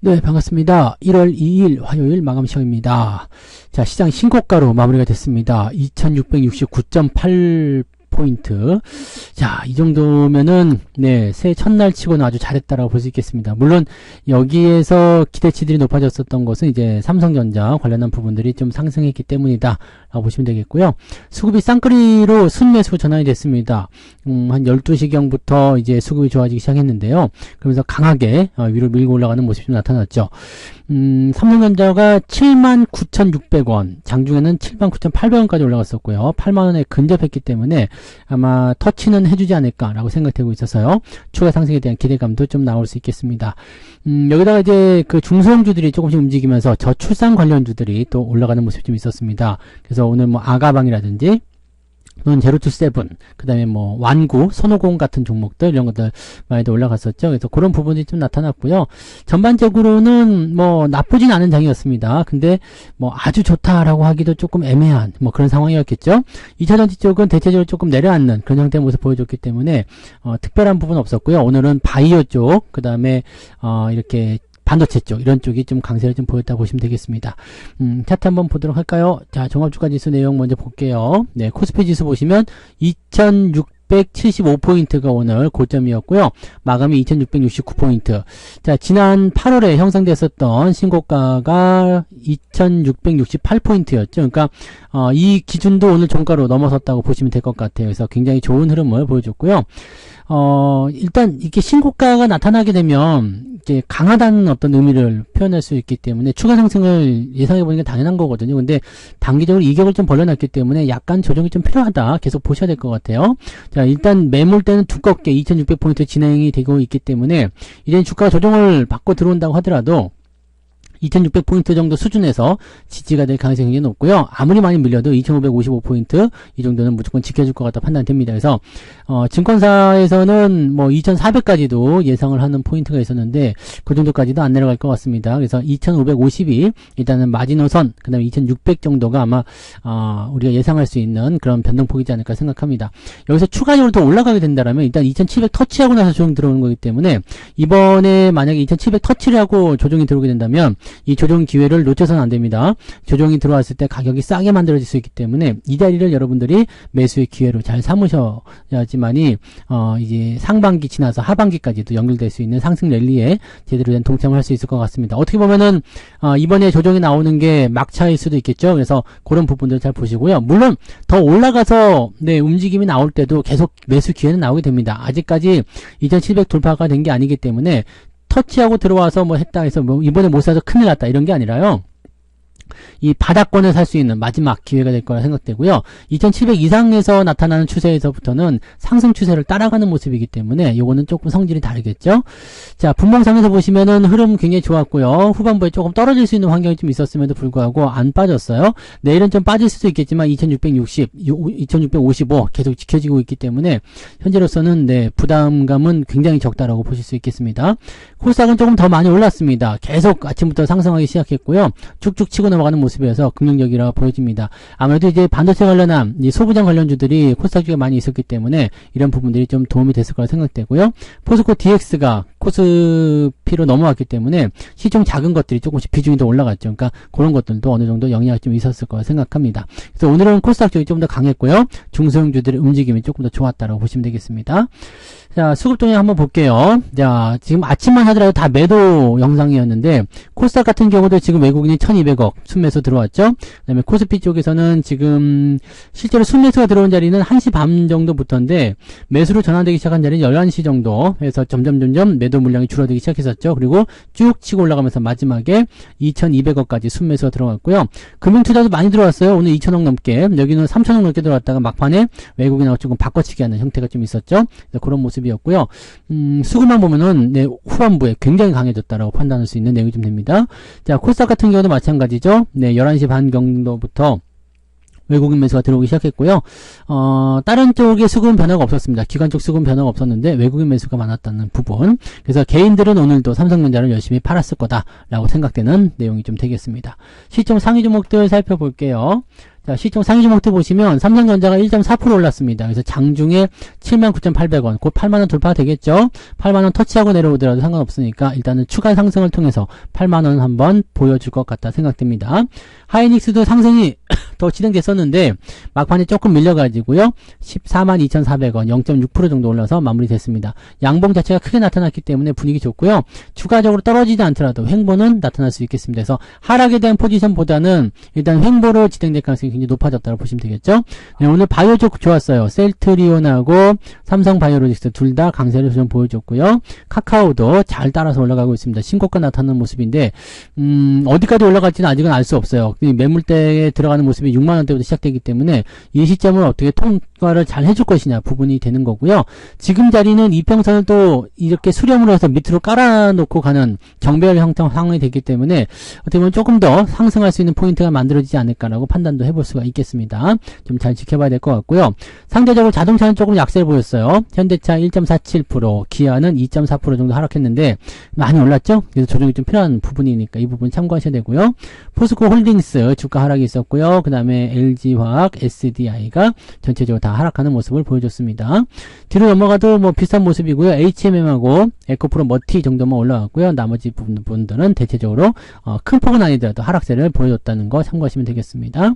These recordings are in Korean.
네, 반갑습니다. 1월 2일 화요일 마감 시간입니다. 자, 시장 신고가로 마무리가 됐습니다. 2669.8 포인트. 자, 이 정도면은 네, 새해 첫날 치고는 아주 잘했다라고 볼 수 있겠습니다. 물론 여기에서 기대치들이 높아졌었던 것은 이제 삼성전자 관련한 부분들이 좀 상승했기 때문이다 라고 보시면 되겠고요. 수급이 쌍끌이로 순매수 전환이 됐습니다. 한 12시경부터 이제 수급이 좋아지기 시작했는데요. 그러면서 강하게 위로 밀고 올라가는 모습이 좀 나타났죠. 삼성전자가 79,600원, 장중에는 79,800원까지 올라갔었고요. 8만원에 근접했기 때문에 아마 터치는 해주지 않을까라고 생각되고 있어서요. 추가 상승에 대한 기대감도 좀 나올 수 있겠습니다. 여기다가 이제 그 중소형주들이 조금씩 움직이면서 저출산 관련주들이 또 올라가는 모습이 좀 있었습니다. 그래서 오늘 뭐 아가방이라든지 또는 제로투세븐, 그 다음에 뭐 완구, 손오공 같은 종목들 이런 것들 많이들 올라갔었죠. 그래서 그런 부분이 좀 나타났고요. 전반적으로는 뭐 나쁘진 않은 장이었습니다. 근데 뭐 아주 좋다라고 하기도 조금 애매한 뭐 그런 상황이었겠죠. 2차전지 쪽은 대체적으로 조금 내려앉는 그런 형태의 모습 보여줬기 때문에 특별한 부분은 없었고요. 오늘은 바이오 쪽, 그 다음에 이렇게 반도체 쪽, 이런 쪽이 좀 강세를 좀 보였다고 보시면 되겠습니다. 차트 한번 보도록 할까요? 자, 종합주가지수 내용 먼저 볼게요. 네, 코스피 지수 보시면 2675포인트가 오늘 고점이었고요. 마감이 2669포인트. 자, 지난 8월에 형성됐었던 신고가가 2668포인트였죠. 그러니까, 이 기준도 오늘 종가로 넘어섰다고 보시면 될 것 같아요. 그래서 굉장히 좋은 흐름을 보여줬고요. 일단 이렇게 신고가가 나타나게 되면 이제 강하다는 어떤 의미를 표현할 수 있기 때문에 추가 상승을 예상해 보는 게 당연한 거거든요. 근데 단기적으로 이격을 좀 벌려놨기 때문에 약간 조정이 좀 필요하다. 계속 보셔야 될 것 같아요. 자, 일단 매물대는 두껍게 2600포인트 진행이 되고 있기 때문에 이제 주가 조정을 받고 들어온다고 하더라도 2600포인트 정도 수준에서 지지가 될 가능성이 굉장히 높고요. 아무리 많이 밀려도 2555포인트 이 정도는 무조건 지켜줄 것 같다 판단됩니다. 그래서 증권사에서는 뭐 2400까지도 예상을 하는 포인트가 있었는데 그 정도까지도 안 내려갈 것 같습니다. 그래서 2550이 일단은 마지노선, 그 다음에 2600 정도가 아마 우리가 예상할 수 있는 그런 변동폭이지 않을까 생각합니다. 여기서 추가적으로 더 올라가게 된다면 일단 2700 터치하고 나서 조정 들어오는 거기 때문에 이번에 만약에 2700 터치를 하고 조정이 들어오게 된다면 이 조정 기회를 놓쳐서는 안 됩니다. 조정이 들어왔을 때 가격이 싸게 만들어질 수 있기 때문에 이 자리를 여러분들이 매수의 기회로 잘 삼으셔야지만이 이제 상반기 지나서 하반기까지도 연결될 수 있는 상승 랠리에 제대로 된 동참을 할 수 있을 것 같습니다. 어떻게 보면은 이번에 조정이 나오는 게 막차일 수도 있겠죠. 그래서 그런 부분들 잘 보시고요. 물론 더 올라가서 네, 움직임이 나올 때도 계속 매수 기회는 나오게 됩니다. 아직까지 2700 돌파가 된 게 아니기 때문에 터치하고 들어와서 뭐 했다 해서 뭐 이번에 못 사서 큰일 났다 이런 게 아니라요. 이 바닥권을 살 수 있는 마지막 기회가 될 거라 생각되고요. 2700 이상에서 나타나는 추세에서부터는 상승 추세를 따라가는 모습이기 때문에 요거는 조금 성질이 다르겠죠. 자, 분봉상에서 보시면은 흐름 굉장히 좋았고요. 후반부에 조금 떨어질 수 있는 환경이 좀 있었음에도 불구하고 안 빠졌어요. 내일은 좀 빠질 수도 있겠지만 2660, 2655 계속 지켜지고 있기 때문에 현재로서는 네, 부담감은 굉장히 적다라고 보실 수 있겠습니다. 코스닥은 조금 더 많이 올랐습니다. 계속 아침부터 상승하기 시작했고요. 쭉쭉 치고 넘어가는 모습이어서 긍정적이라 보여집니다. 아무래도 이제 반도체 관련한 이 소부장 관련주들이 코스닥 쪽에 많이 있었기 때문에 이런 부분들이 좀 도움이 됐을 거라 생각되고요. 포스코 DX가 코스피로 넘어왔기 때문에 시총 작은 것들이 조금씩 비중이 더 올라갔죠. 그러니까 그런 것들도 어느 정도 영향이 좀 있었을 거라 생각합니다. 그래서 오늘은 코스닥 쪽이 좀 더 강했고요. 중소형주들의 움직임이 조금 더 좋았다라고 보시면 되겠습니다. 자, 수급 동향 한번 볼게요. 자, 지금 아침만 하더라도 다 매도 영상이었는데 코스닥 같은 경우도 지금 외국인이 1200억 순매수 들어왔죠. 그 다음에 코스피 쪽에서는 지금 실제로 순매수가 들어온 자리는 1시 반 정도부터인데 매수로 전환되기 시작한 자리는 11시 정도 해서 점점 매도 물량이 줄어들기 시작했었죠. 그리고 쭉 치고 올라가면서 마지막에 2200억까지 순매수가 들어갔고요. 금융투자도 많이 들어왔어요. 오늘 2000억 넘게, 여기는 3000억 넘게 들어왔다가 막판에 외국인하고 조금 바꿔치기 하는 형태가 좀 있었죠. 그런 모습이었고요. 수급만 보면은 네, 후반부에 굉장히 강해졌다라고 판단할 수 있는 내용이 좀 됩니다. 자, 코스닥 같은 경우도 마찬가지죠. 네, 11시 반 정도부터 외국인 매수가 들어오기 시작했고요. 다른 쪽의 수급은 변화가 없었습니다. 기관 쪽 수급은 변화가 없었는데 외국인 매수가 많았다는 부분. 그래서 개인들은 오늘도 삼성전자를 열심히 팔았을 거다라고 생각되는 내용이 좀 되겠습니다. 시총 상위 종목들 살펴볼게요. 자, 시총 상위 종목도 보시면 삼성전자가 1.4% 올랐습니다. 그래서 장중에 79,800원, 곧 8만원 돌파 되겠죠? 8만원 터치하고 내려오더라도 상관없으니까 일단은 추가 상승을 통해서 8만원 한번 보여줄 것 같다 생각됩니다. 하이닉스도 상승이 더 진행됐었는데 막판에 조금 밀려가지고요. 142,400원, 0.6% 정도 올라서 마무리됐습니다. 양봉 자체가 크게 나타났기 때문에 분위기 좋고요. 추가적으로 떨어지지 않더라도 횡보는 나타날 수 있겠습니다. 그래서 하락에 대한 포지션보다는 일단 횡보로 진행될 가능성이 굉장히 높아졌다고 보시면 되겠죠. 네, 오늘 바이오 쪽 좋았어요. 셀트리온하고 삼성바이오로직스 둘 다 강세를 좀 보여줬고요. 카카오도 잘 따라서 올라가고 있습니다. 신고가 나타나는 모습인데 어디까지 올라갈지는 아직은 알 수 없어요. 매물대에 들어가는 모습이 6만원대부터 시작되기 때문에 이 시점을 어떻게 통과를 잘 해줄 것이냐 부분이 되는 거고요. 지금 자리는 이평선을 또 이렇게 수렴으로 해서 밑으로 깔아놓고 가는 정배열 형태 상황이 되기 때문에 어떻게 보면 조금 더 상승할 수 있는 포인트가 만들어지지 않을까라고 판단도 해볼 수가 있겠습니다. 좀 잘 지켜봐야 될 것 같고요. 상대적으로 자동차는 조금 약세를 보였어요. 현대차 1.47%, 기아는 2.4% 정도 하락했는데 많이 올랐죠? 그래서 조정이 좀 필요한 부분이니까 이 부분 참고하셔야 되고요. 포스코 홀딩스 주가 하락이 있었고요. 그 다음에 LG화학, SDI가 전체적으로 다 하락하는 모습을 보여줬습니다. 뒤로 넘어가도 뭐 비슷한 모습이고요. HMM하고 에코프로 머티 정도만 올라왔고요. 나머지 부분들은 대체적으로 큰 폭은 아니더라도 하락세를 보여줬다는 거 참고하시면 되겠습니다.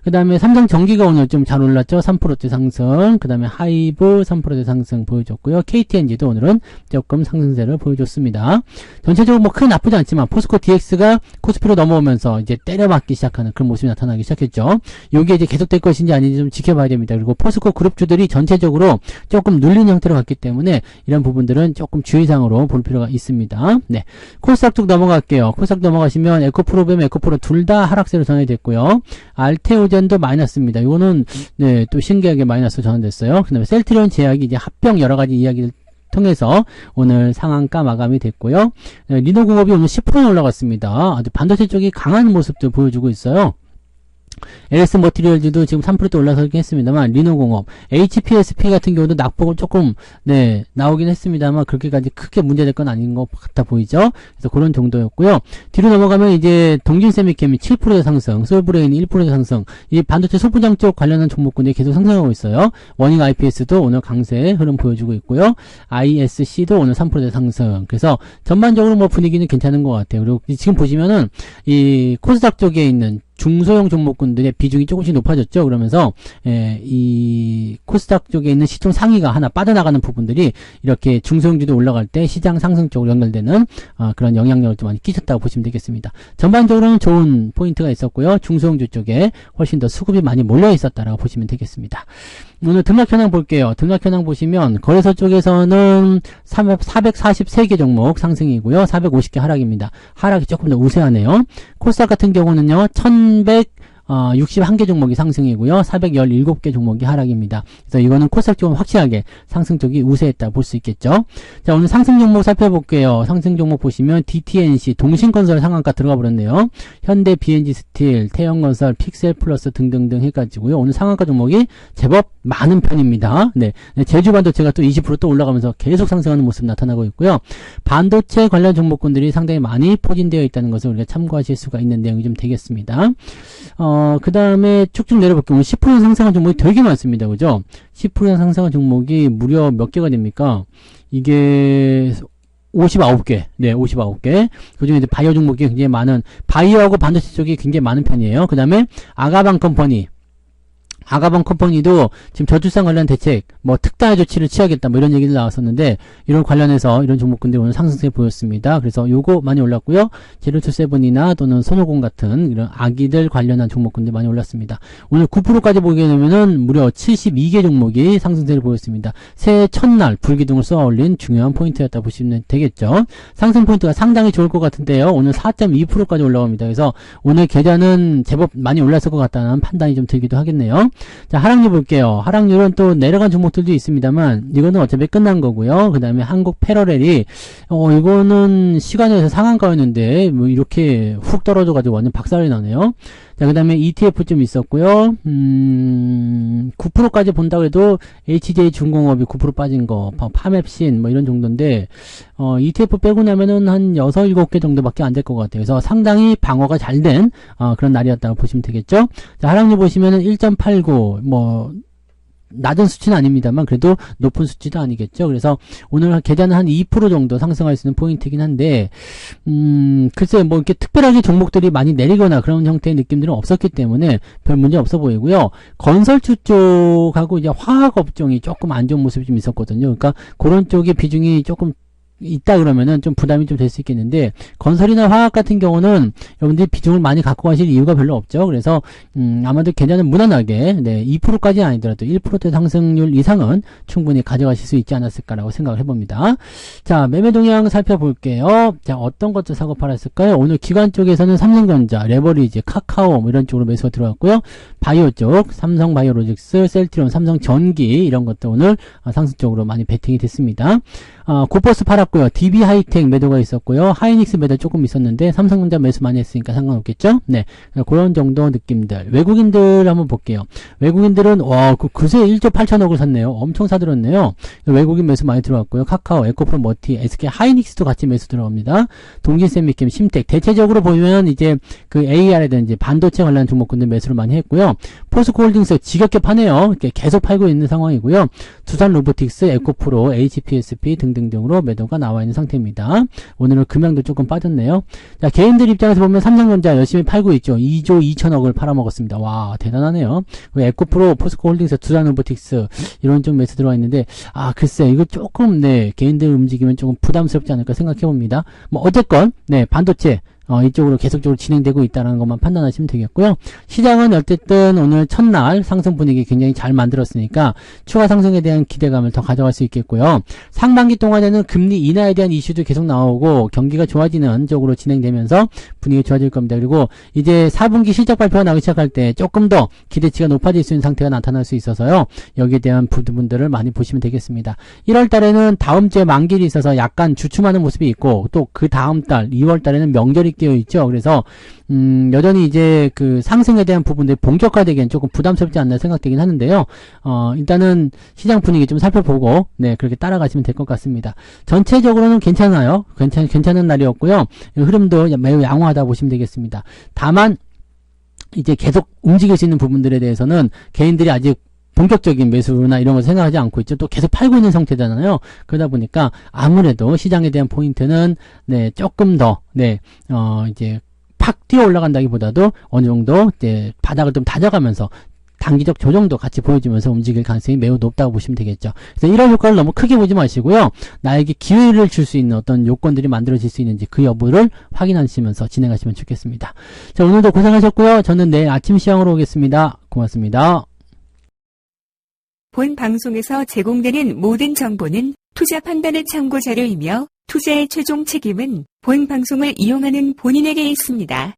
그 다음에 삼성전기가 오늘 좀 잘 올랐죠. 3%대 상승. 그 다음에 하이브 3%대 상승 보여줬고요. KTNG도 오늘은 조금 상승세를 보여줬습니다. 전체적으로 뭐 크게 나쁘지 않지만 포스코 DX가 코스피로 넘어오면서 이제 때려맞기 시작하는 그런 모습이 나타나기 시작했죠. 요게 이제 계속될 것인지 아닌지 좀 지켜봐야 됩니다. 그리고 포스코 그룹주들이 전체적으로 조금 눌린 형태로 갔기 때문에 이런 부분들은 조금 주의사항으로 볼 필요가 있습니다. 네. 코스닥 쪽 넘어갈게요. 코스닥 넘어가시면 에코프로뱀, 에코프로 둘 다 하락세로 전환됐고요. 알테오젠도 마이너스입니다. 이거는 네, 또 신기하게 마이너스 전환됐어요. 그 다음에 셀트리온 제약이 이제 합병 여러 가지 이야기를 통해서 오늘 상한가 마감이 됐고요. 네, 리노공업이 오늘 10% 올라갔습니다. 아주 반도체 쪽이 강한 모습도 보여주고 있어요. LS 머티리얼즈도 지금 3%대 올라서긴 했습니다만, 리노공업, HPSP 같은 경우도 낙폭은 조금, 네, 나오긴 했습니다만, 그렇게까지 크게 문제될 건 아닌 것 같아 보이죠? 그래서 그런 정도였고요. 뒤로 넘어가면 이제, 동진세미캠이 7%의 상승, 솔브레인이 1%의 상승, 이 반도체 소부장 쪽 관련한 종목군들이 계속 상승하고 있어요. 워닝 IPS도 오늘 강세 흐름 보여주고 있고요. ISC도 오늘 3%의 상승. 그래서 전반적으로 뭐 분위기는 괜찮은 것 같아요. 그리고 지금 보시면은, 이 코스닥 쪽에 있는 중소형 종목군들의 비중이 조금씩 높아졌죠. 그러면서 이 코스닥 쪽에 있는 시총 상위가 하나 빠져나가는 부분들이 이렇게 중소형주도 올라갈 때 시장 상승 쪽으로 연결되는 그런 영향력을 좀 많이 끼쳤다고 보시면 되겠습니다. 전반적으로는 좋은 포인트가 있었고요. 중소형주 쪽에 훨씬 더 수급이 많이 몰려 있었다라고 보시면 되겠습니다. 오늘 등락 현황 볼게요. 등락 현황 보시면 거래소 쪽에서는 443개 종목 상승이고요. 450개 하락입니다. 하락이 조금 더 우세하네요. 코스닥 같은 경우는요. 1161개 종목이 상승이고요. 417개 종목이 하락입니다. 그래서 이거는 코스닥 쪽은 확실하게 상승 쪽이 우세했다 볼 수 있겠죠. 자, 오늘 상승 종목 살펴볼게요. 상승 종목 보시면 DTNC, 동신건설 상한가 들어가 버렸네요. 현대 BNG 스틸, 태영건설, 픽셀플러스 등등등 해가지고요. 오늘 상한가 종목이 제법 많은 편입니다. 네. 제주반도체가 또 20% 또 올라가면서 계속 상승하는 모습 나타나고 있고요. 반도체 관련 종목군들이 상당히 많이 포진되어 있다는 것을 우리가 참고하실 수가 있는 내용이 좀 되겠습니다. 그 다음에 쭉쭉 내려볼게요. 오늘 10% 상승한 종목이 되게 많습니다. 그죠? 10% 상승한 종목이 무려 몇 개가 됩니까? 이게 59개. 네, 59개. 그 중에 이제 바이오 종목이 굉장히 많은, 바이오하고 반도체 쪽이 굉장히 많은 편이에요. 그 다음에 아가방 컴퍼니. 아가방 컴퍼니도 지금 저출산 관련 대책, 뭐 특단의 조치를 취하겠다, 뭐 이런 얘기도 나왔었는데, 이런 관련해서 이런 종목군들이 오늘 상승세 보였습니다. 그래서 요거 많이 올랐고요. 제로투세븐이나 또는 손오공 같은 이런 아기들 관련한 종목군들 많이 올랐습니다. 오늘 9%까지 보게 되면은 무려 72개 종목이 상승세를 보였습니다. 새해 첫날 불기둥을 쏘아 올린 중요한 포인트였다 보시면 되겠죠. 상승 포인트가 상당히 좋을 것 같은데요. 오늘 4.2%까지 올라옵니다. 그래서 오늘 계좌는 제법 많이 올랐을 것 같다는 판단이 좀 들기도 하겠네요. 자, 하락률 볼게요. 하락률은 또 내려간 종목들도 있습니다만 이거는 어차피 끝난 거고요. 그 다음에 한국 패러렐이 이거는 시간에서 상한가였는데 뭐 이렇게 훅 떨어져 가지고 완전 박살이 나네요. 자, 그 다음에 ETF 좀 있었고요. 9%까지 본다고 해도 HJ중공업이 9% 빠진 거, 파맵신 뭐 이런 정도인데 ETF 빼고 나면은 한 6, 7개 정도밖에 안 될 것 같아요. 그래서 상당히 방어가 잘 된 그런 날이었다고 보시면 되겠죠. 자, 하락률 보시면은 1.89 뭐 낮은 수치는 아닙니다만 그래도 높은 수치도 아니겠죠. 그래서 오늘 계좌는 한 2% 정도 상승할 수 있는 포인트이긴 한데 글쎄 뭐 이렇게 특별하게 종목들이 많이 내리거나 그런 형태의 느낌들은 없었기 때문에 별 문제 없어 보이고요. 건설주 쪽하고 이제 화학 업종이 조금 안 좋은 모습이 좀 있었거든요. 그러니까 그런 쪽의 비중이 조금 있다 그러면은 좀 부담이 좀 될 수 있겠는데 건설이나 화학 같은 경우는 여러분들이 비중을 많이 갖고 가실 이유가 별로 없죠. 그래서 아마도 계좌는 무난하게 2%까지는 아니더라도 1%대 상승률 이상은 충분히 가져가실 수 있지 않았을까라고 생각을 해봅니다. 자, 매매 동향 살펴볼게요. 자, 어떤 것들 사고 팔았을까요? 오늘 기관 쪽에서는 삼성전자, 레버리지, 카카오 뭐 이런 쪽으로 매수가 들어갔고요. 바이오 쪽, 삼성바이오로직스, 셀트리온, 삼성전기 이런 것도 오늘 상승 쪽으로 많이 베팅이 됐습니다. 고버스 팔았고요. DB하이텍 매도가 있었고요. 하이닉스 매도 조금 있었는데 삼성전자 매수 많이 했으니까 상관없겠죠? 네, 그런 정도 느낌들. 외국인들 한번 볼게요. 외국인들은 그새 1조 8천억을 샀네요. 엄청 사들었네요. 외국인 매수 많이 들어갔고요. 카카오, 에코프로 머티, SK 하이닉스도 같이 매수 들어갑니다. 동진세미캠, 심텍. 대체적으로 보면 이제 그 AR이든지 반도체 관련 종목군들 매수를 많이 했고요. 포스코홀딩스 지겹게 파네요. 계속 팔고 있는 상황이고요. 두산로보틱스, 에코프로, HPSP 등등등으로 매도가 나와 있는 상태입니다. 오늘은 금양도 조금 빠졌네요. 자, 개인들 입장에서 보면 삼성전자 열심히 팔고 있죠. 2조 2천억을 팔아먹었습니다. 와, 대단하네요. 에코프로, 포스코홀딩스, 두산로보틱스 이런 쪽 매수 들어와 있는데 글쎄 이거 조금 개인들 움직이면 조금 부담스럽지 않을까 생각해 봅니다. 뭐 어쨌건 반도체 이쪽으로 계속적으로 진행되고 있다는 것만 판단하시면 되겠고요. 시장은 어쨌든 오늘 첫날 상승 분위기 굉장히 잘 만들었으니까 추가 상승에 대한 기대감을 더 가져갈 수 있겠고요. 상반기 동안에는 금리 인하에 대한 이슈도 계속 나오고 경기가 좋아지는 쪽으로 진행되면서 분위기 좋아질 겁니다. 그리고 이제 4분기 실적 발표가 나오기 시작할 때 조금 더 기대치가 높아질 수 있는 상태가 나타날 수 있어서요. 여기에 대한 부분들을 많이 보시면 되겠습니다. 1월 달에는 다음 주에 만기일이 있어서 약간 주춤하는 모습이 있고 또 그 다음 달 2월 달에는 명절이 되어 있죠. 그래서 여전히 이제 그 상승에 대한 부분들이 본격화되기엔 조금 부담스럽지 않나 생각되긴 하는데요. 일단은 시장 분위기 좀 살펴보고 그렇게 따라가시면 될 것 같습니다. 전체적으로는 괜찮아요. 괜찮은 날이었고요. 흐름도 매우 양호하다 보시면 되겠습니다. 다만 이제 계속 움직일 수 있는 부분들에 대해서는 개인들이 아직 본격적인 매수나 이런 걸 생각하지 않고 있죠. 또 계속 팔고 있는 상태잖아요. 그러다 보니까 아무래도 시장에 대한 포인트는 조금 더 이제 팍 뛰어 올라간다기보다도 어느 정도 이제 바닥을 좀 다져가면서 단기적 조정도 같이 보여주면서 움직일 가능성이 매우 높다고 보시면 되겠죠. 그래서 이런 효과를 너무 크게 보지 마시고요. 나에게 기회를 줄 수 있는 어떤 요건들이 만들어질 수 있는지 그 여부를 확인하시면서 진행하시면 좋겠습니다. 자, 오늘도 고생하셨고요. 저는 내일 아침 시황으로 오겠습니다. 고맙습니다. 본 방송에서 제공되는 모든 정보는 투자 판단의 참고 자료이며 투자의 최종 책임은 본 방송을 이용하는 본인에게 있습니다.